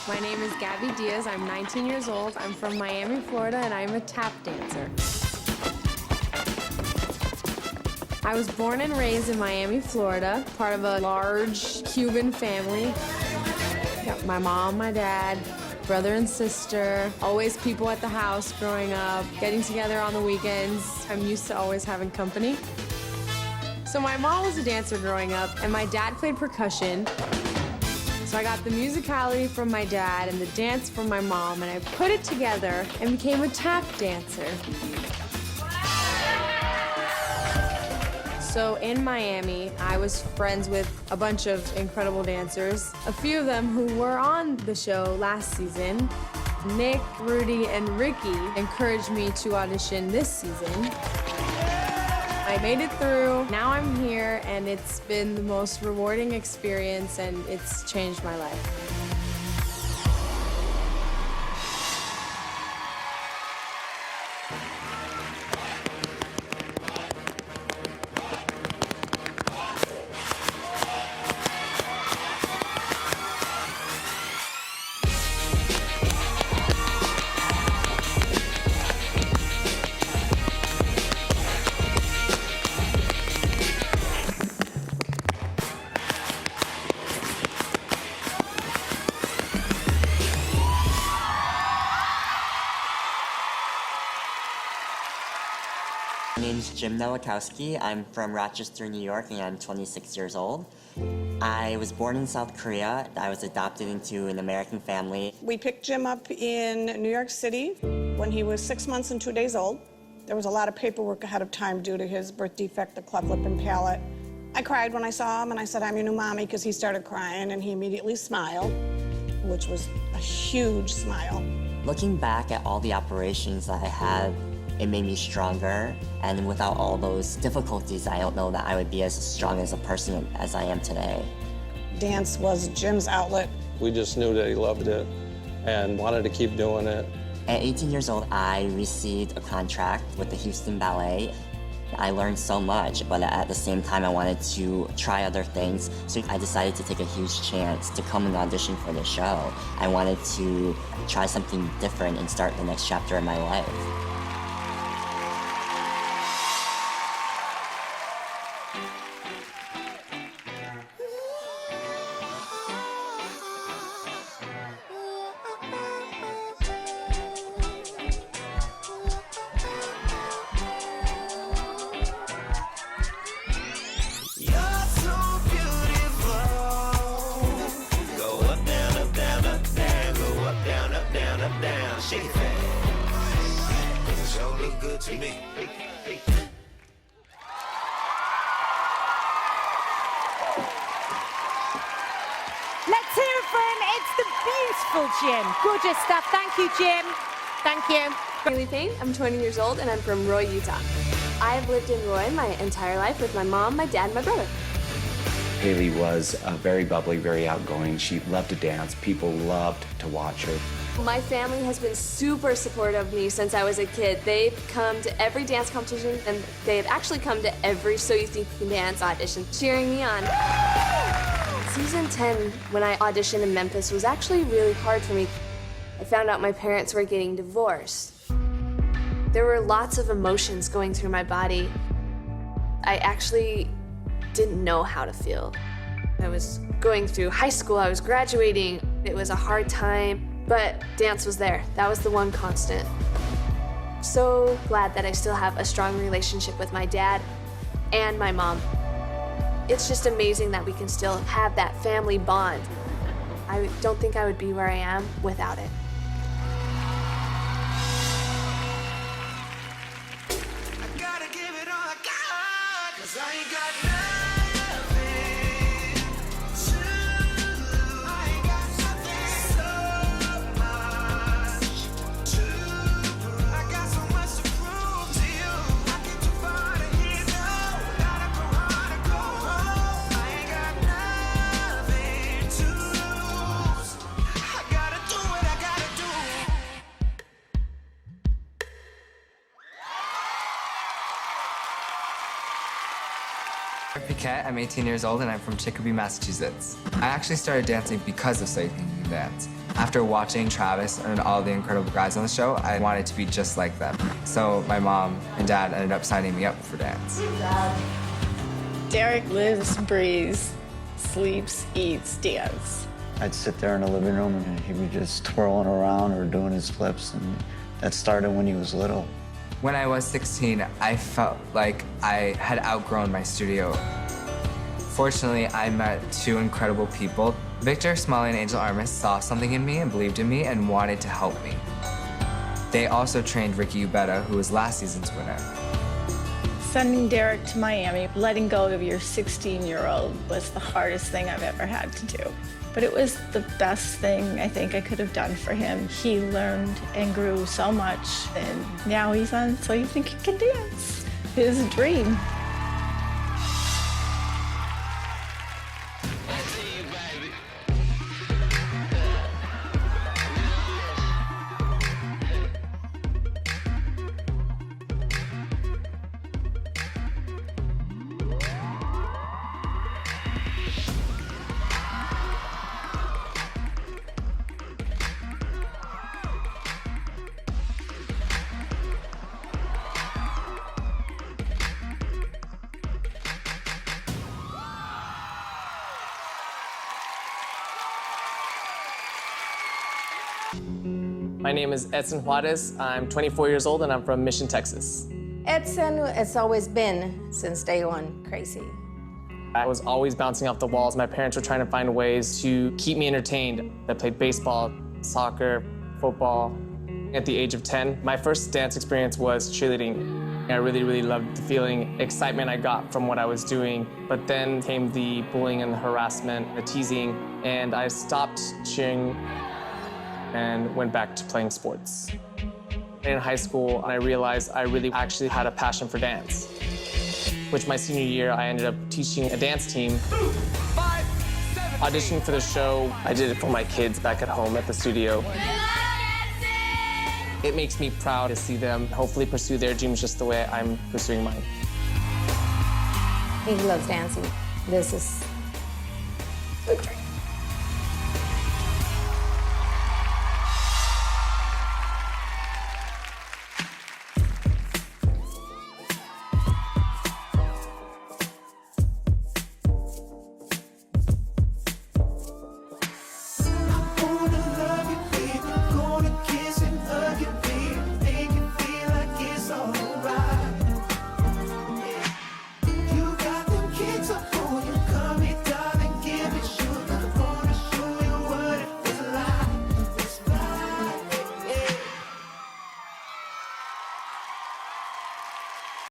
My name is Gaby Diaz. I'm 19 years old. I'm from Miami, Florida, and I'm a tap dancer. I was born and raised in Miami, Florida, part of a large Cuban family. Got my mom, my dad, brother and sister, always people at the house growing up, getting together on the weekends. I'm used to always having company. So my mom was a dancer growing up, and my dad played percussion. So I got the musicality from my dad and the dance from my mom, and I put it together and became a tap dancer. So in Miami, I was friends with a bunch of incredible dancers, a few of them who were on the show last season. Nick, Rudy, and Ricky encouraged me to audition this season. I made it through. Now I'm here, and it's been the most rewarding experience, and it's changed my life. My name is Jim Nowakowski. I'm from Rochester, New York, and I'm 26 years old. I was born in South Korea. I was adopted into an American family. We picked Jim up in New York City when he was 6 months and 2 days old. There was a lot of paperwork ahead of time due to his birth defect, the cleft lip and palate. I cried when I saw him, and I said, "I'm your new mommy," because he started crying, and he immediately smiled, which was a huge smile. Looking back at all the operations that I had, it made me stronger, and without all those difficulties, I don't know that I would be as strong as a person as I am today. Dance was Jim's outlet. We just knew that he loved it and wanted to keep doing it. At 18 years old, I received a contract with the Houston Ballet. I learned so much, but at the same time, I wanted to try other things, so I decided to take a huge chance to come and audition for the show. I wanted to try something different and start the next chapter of my life. Shake it fast, 'cause it sure look good to me. Let's hear it for him. It's the beautiful Jim. Gorgeous stuff. Thank you, Jim. Thank you. Hailie Payne, I'm 20 years old, and I'm from Roy, Utah. I have lived in Roy my entire life with my mom, my dad, and my brother. Hailie was very bubbly, very outgoing. She loved to dance. People loved to watch her. My family has been super supportive of me since I was a kid. They've come to every dance competition, and they've actually come to every So You Think You Can Dance audition, cheering me on. Season 10, when I auditioned in Memphis, was actually really hard for me. I found out my parents were getting divorced. There were lots of emotions going through my body. I actually didn't know how to feel. I was going through high school, I was graduating. It was a hard time. But dance was there. That was the one constant. So glad that I still have a strong relationship with my dad and my mom. It's just amazing that we can still have that family bond. I don't think I would be where I am without it. I gotta give it all I got, 'cause I ain't got nothing to lose. I ain't got nothing, so much to prove. I got so much to prove to you. I get too far to hear no. Gotta go hard to go home. I ain't got nothing to lose. I gotta do what I gotta do. Piquette, I'm 18 years old and I'm from Chicopee, Massachusetts. I actually started dancing because of So You Think You Can Dance. After watching Travis and all the incredible guys on the show, I wanted to be just like them. So my mom and dad ended up signing me up for dance. Derek lives, breathes, sleeps, eats, dance. I'd sit there in the living room and he'd be just twirling around or doing his flips, and that started when he was little. When I was 16, I felt like I had outgrown my studio. Fortunately, I met two incredible people. Victor Smalley and Angel Armis saw something in me and believed in me and wanted to help me. They also trained Ricky Ubeda, who was last season's winner. Sending Derek to Miami, letting go of your 16-year-old was the hardest thing I've ever had to do. But it was the best thing I think I could have done for him. He learned and grew so much, and now he's on So You Think You Can Dance, his dream. My name is Edson Juarez. I'm 24 years old and I'm from Mission, Texas. Edson has always been, since day one, crazy. I was always bouncing off the walls. My parents were trying to find ways to keep me entertained. I played baseball, soccer, football. At the age of 10, my first dance experience was cheerleading. I really loved the feeling, excitement I got from what I was doing. But then came the bullying and the harassment, the teasing, and I stopped cheering and went back to playing sports. In high school, I realized I really actually had a passion for dance, which my senior year, I ended up teaching a dance team. 5, 7, auditioning for the show. I did it for my kids back at home at the studio. It makes me proud to see them hopefully pursue their dreams just the way I'm pursuing mine. He loves dancing. This is a dream.